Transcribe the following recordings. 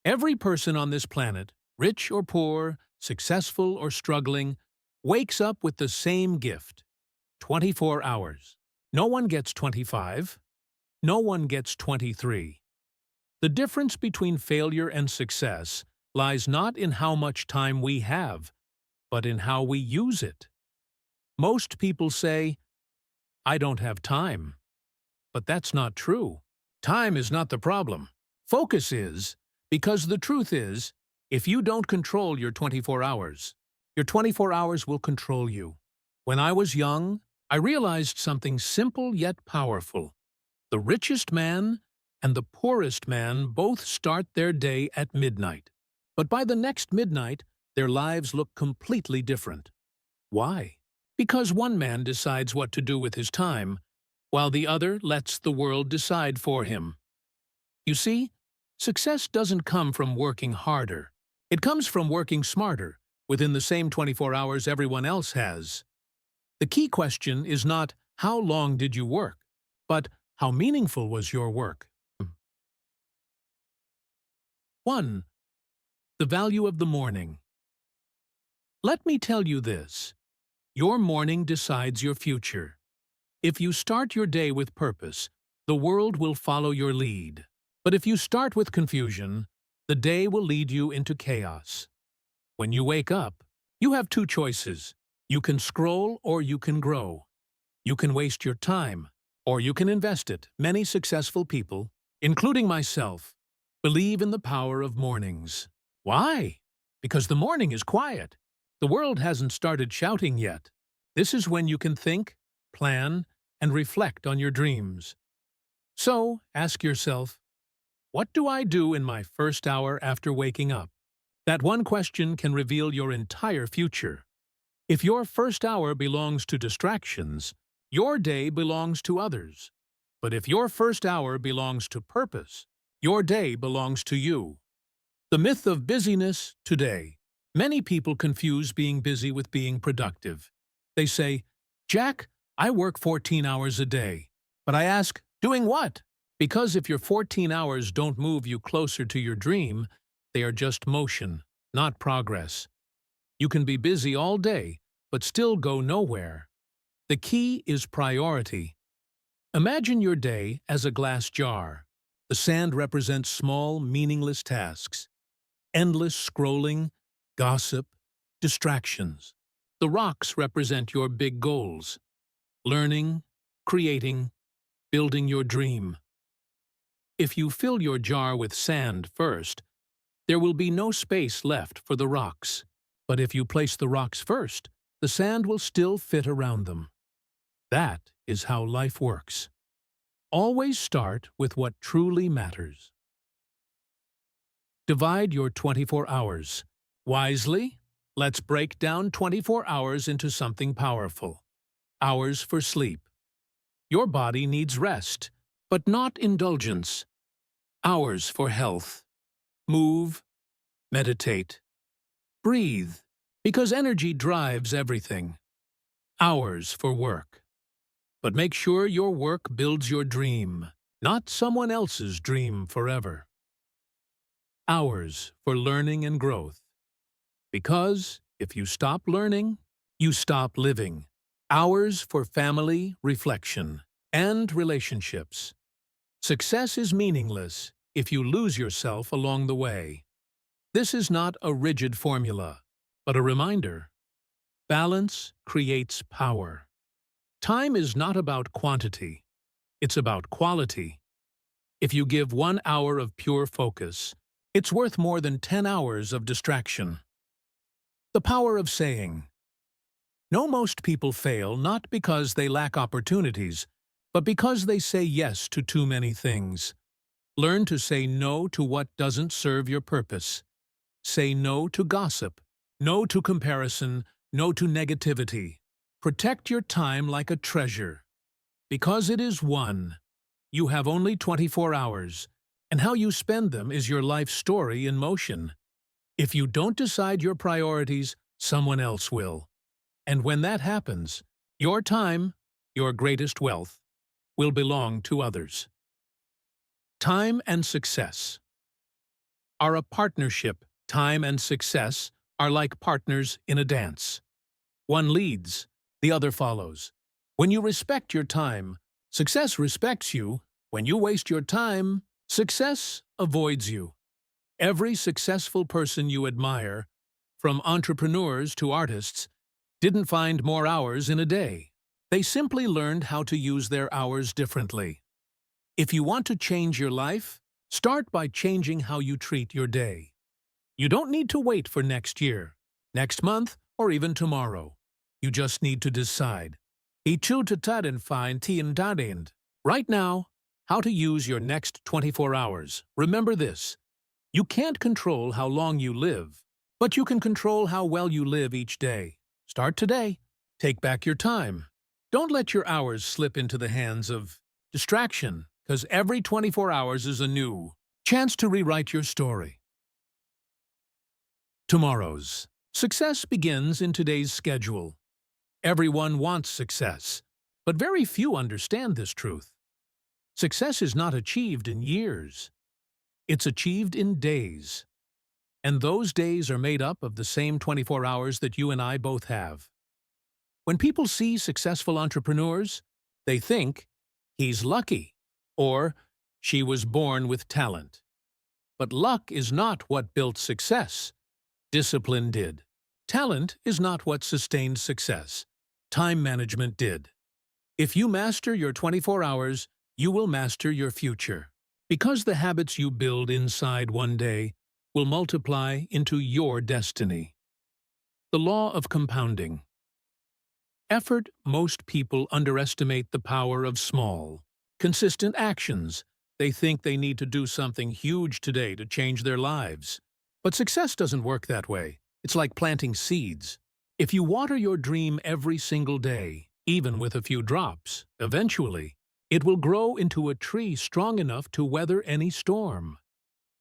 Every person on this planet, rich or poor, successful or struggling, wakes up with the same gift: 24 hours. No one gets 25. No one gets 23. The difference between failure and success lies not in how much time we have, but in how we use it. Most people say, "I don't have time." But that's not true. Time is not the problem. Focus is, because the truth is, if you don't control your 24 hours will control you. When I was young, I realized something simple yet powerful. The richest man and the poorest man both start their day at midnight. But by the next midnight, their lives look completely different. Why? Because one man decides what to do with his time, while the other lets the world decide for him. You see, success doesn't come from working harder. It comes from working smarter, within the same 24 hours everyone else has. The key question is not how long did you work, but how meaningful was your work? 1. The value of the morning. Let me tell you this. Your morning decides your future. If you start your day with purpose, the world will follow your lead. But if you start with confusion, the day will lead you into chaos. When you wake up, you have two choices. You can scroll or you can grow. You can waste your time or you can invest it. Many successful people, including myself, believe in the power of mornings. Why? Because the morning is quiet. The world hasn't started shouting yet. This is when you can think, plan, and reflect on your dreams. So, ask yourself, what do I do in my first hour after waking up? That one question can reveal your entire future. If your first hour belongs to distractions, your day belongs to others. But if your first hour belongs to purpose, your day belongs to you. The myth of busyness today. Many people confuse being busy with being productive. They say, "Jack, I work 14 hours a day." But I ask, doing what? Because if your 14 hours don't move you closer to your dream, they are just motion, not progress. You can be busy all day, but still go nowhere. The key is priority. Imagine your day as a glass jar. The sand represents small, meaningless tasks. Endless scrolling, gossip, distractions. The rocks represent your big goals. Learning, creating, building your dream. If you fill your jar with sand first, there will be no space left for the rocks. But if you place the rocks first, the sand will still fit around them. That is how life works. Always start with what truly matters. Divide your 24 hours. Wisely, let's break down 24 hours into something powerful. Hours for sleep. Your body needs rest, but not indulgence. Hours for health. Move, meditate, breathe, because energy drives everything. Hours for work. But make sure your work builds your dream, not someone else's dream forever. Hours for learning and growth. Because if you stop learning, you stop living. Hours for family, reflection, and relationships. Success is meaningless if you lose yourself along the way. This is not a rigid formula, but a reminder. Balance creates power. Time is not about quantity, it's about quality. If you give 1 hour of pure focus, it's worth more than 10 hours of distraction. The power of saying. No, most people fail not because they lack opportunities, but because they say yes to too many things. Learn to say no to what doesn't serve your purpose. Say no to gossip, no to comparison, no to negativity. Protect your time like a treasure. Because it is one. You have only 24 hours, and how you spend them is your life story in motion. If you don't decide your priorities, someone else will. And when that happens, your time, your greatest wealth, will belong to others. Time and success. are a partnership. Time and success are like partners in a dance. One leads, the other follows. When you respect your time, success respects you. When you waste your time, success avoids you. Every successful person you admire, from entrepreneurs to artists, didn't find more hours in a day. They simply learned how to use their hours differently. If you want to change your life, start by changing how you treat your day. You don't need to wait for next year, next month, or even tomorrow. You just need to decide. Right now, how to use your next 24 hours. Remember this. You can't control how long you live, but you can control how well you live each day. Start today. Take back your time. Don't let your hours slip into the hands of distraction, because every 24 hours is a new chance to rewrite your story. Tomorrow's success begins in today's schedule. Everyone wants success, but very few understand this truth. Success is not achieved in years. It's achieved in days. And those days are made up of the same 24 hours that you and I both have. When people see successful entrepreneurs, they think, he's lucky, or she was born with talent. But luck is not what built success. Discipline did. Talent is not what sustained success. Time management did. If you master your 24 hours, you will master your future. Because the habits you build inside one day will multiply into your destiny. The law of compounding. Effort. Most people underestimate the power of small, consistent actions. They think they need to do something huge today to change their lives. But success doesn't work that way. It's like planting seeds. If you water your dream every single day, even with a few drops, eventually, it will grow into a tree strong enough to weather any storm.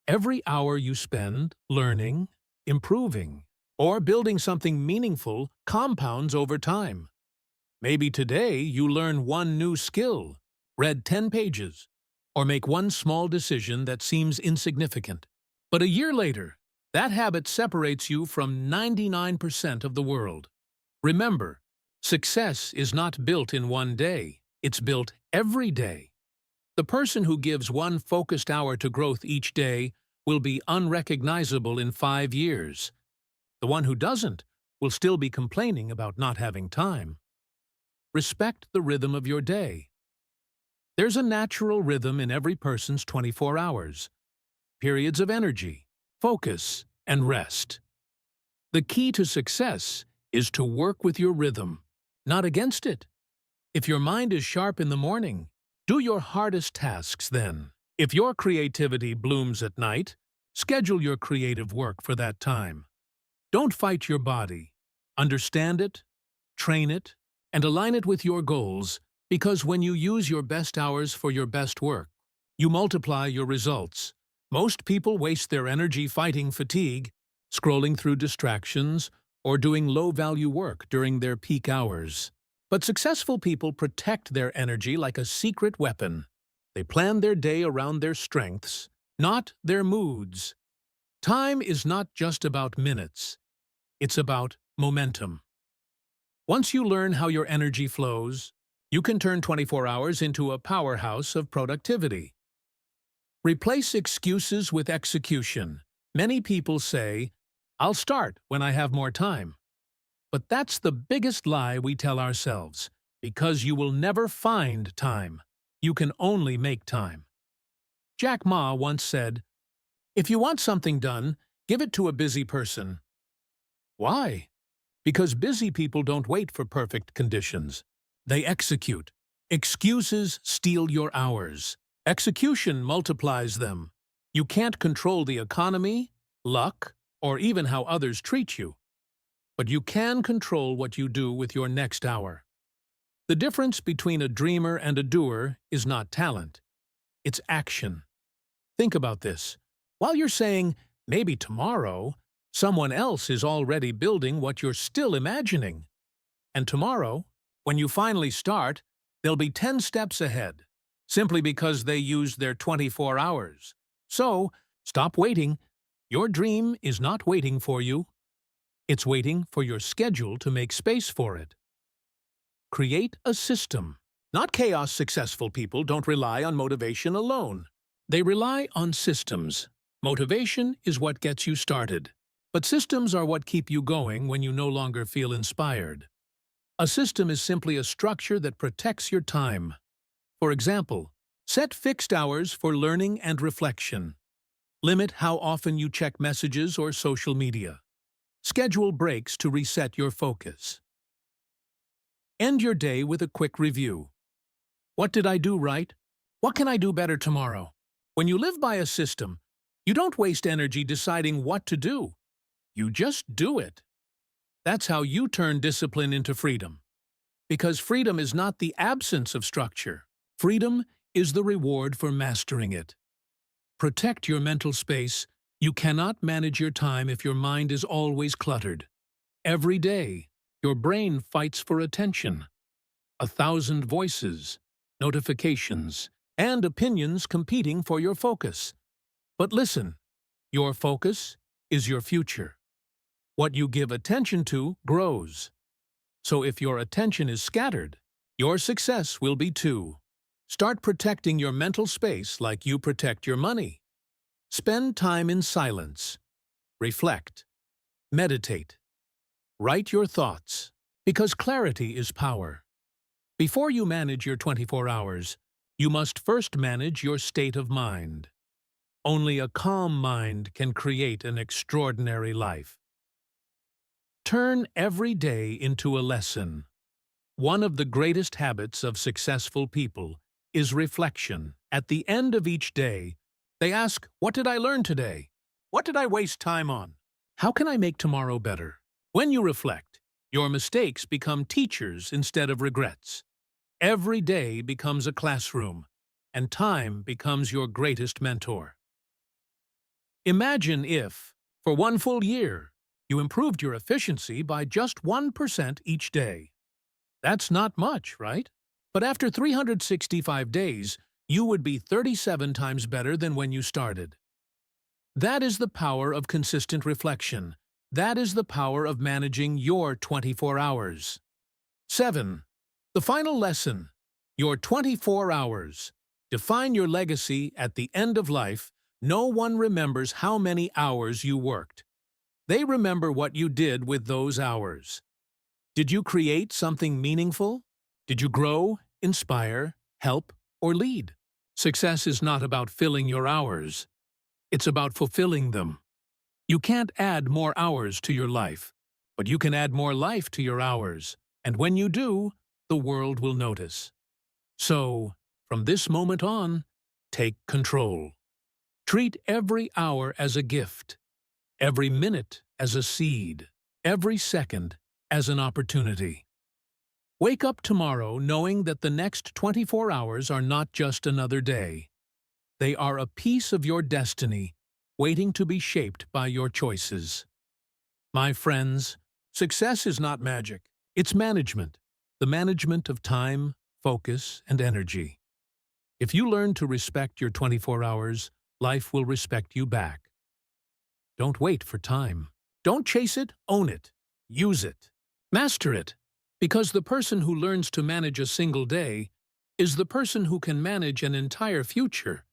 Every hour you spend learning, improving, or building something meaningful compounds over time. Maybe today you learn one new skill, read 10 pages, or make one small decision that seems insignificant. But a year later, that habit separates you from 99% of the world. Remember, success is not built in one day. It's built every day. The person who gives one focused hour to growth each day will be unrecognizable in 5 years. The one who doesn't will still be complaining about not having time. Respect the rhythm of your day. There's a natural rhythm in every person's 24 hours. Periods of energy, focus, and rest. The key to success is to work with your rhythm, not against it. If your mind is sharp in the morning, do your hardest tasks then. If your creativity blooms at night, schedule your creative work for that time. Don't fight your body. Understand it, train it, and align it with your goals, because when you use your best hours for your best work, you multiply your results. Most people waste their energy fighting fatigue, scrolling through distractions, or doing low-value work during their peak hours. But successful people protect their energy like a secret weapon. They plan their day around their strengths, not their moods. Time is not just about minutes. It's about momentum. Once you learn how your energy flows, you can turn 24 hours into a powerhouse of productivity. Replace excuses with execution. Many people say, "I'll start when I have more time." But that's the biggest lie we tell ourselves, because you will never find time. You can only make time. Jack Ma once said, "If you want something done, give it to a busy person." Why? Because busy people don't wait for perfect conditions. They execute. Excuses steal your hours. Execution multiplies them. You can't control the economy, luck, or even how others treat you. But you can control what you do with your next hour. The difference between a dreamer and a doer is not talent. It's action. Think about this. While you're saying, maybe tomorrow, someone else is already building what you're still imagining. And tomorrow, when you finally start, they'll be 10 steps ahead, simply because they used their 24 hours. So, stop waiting, Your dream is not waiting for you. It's waiting for your schedule to make space for it. Create a system. Not chaos. Successful people don't rely on motivation alone. They rely on systems. Motivation is what gets you started, but systems are what keep you going when you no longer feel inspired. A system is simply a structure that protects your time. For example, set fixed hours for learning and reflection. Limit how often you check messages or social media. Schedule breaks to reset your focus. End your day with a quick review. What did I do right? What can I do better tomorrow? When you live by a system, you don't waste energy deciding what to do. You just do it. That's how you turn discipline into freedom. Because freedom is not the absence of structure. Freedom is the reward for mastering it. Protect your mental space. You cannot manage your time if your mind is always cluttered. Every day, your brain fights for attention. 1,000 voices, notifications, and opinions competing for your focus. But listen, your focus is your future. What you give attention to grows. So if your attention is scattered, your success will be too. Start protecting your mental space like you protect your money. Spend time in silence. Reflect. Meditate. Write your thoughts, because clarity is power. Before you manage your 24 hours, you must first manage your state of mind. Only a calm mind can create an extraordinary life. Turn every day into a lesson. One of the greatest habits of successful people is reflection. At the end of each day, they ask, "What did I learn today? What did I waste time on? How can I make tomorrow better?" When you reflect, your mistakes become teachers instead of regrets. Every day becomes a classroom, and time becomes your greatest mentor. Imagine if, for one full year, you improved your efficiency by just 1% each day. That's not much, right? But after 365 days, you would be 37 times better than when you started. That is the power of consistent reflection. That is the power of managing your 24 hours. 7. The final lesson. Your 24 hours. Define your legacy at the end of life. No one remembers how many hours you worked. They remember what you did with those hours. Did you create something meaningful? Did you grow, inspire, help, or lead? Success is not about filling your hours. It's about fulfilling them. You can't add more hours to your life, but you can add more life to your hours. And when you do, the world will notice. So, from this moment on, take control. Treat every hour as a gift, every minute as a seed, every second as an opportunity. Wake up tomorrow knowing that the next 24 hours are not just another day. They are a piece of your destiny, waiting to be shaped by your choices. My friends, success is not magic. It's management. The management of time, focus, and energy. If you learn to respect your 24 hours, life will respect you back. Don't wait for time. Don't chase it, own it. Use it. Master it. Because the person who learns to manage a single day is the person who can manage an entire future.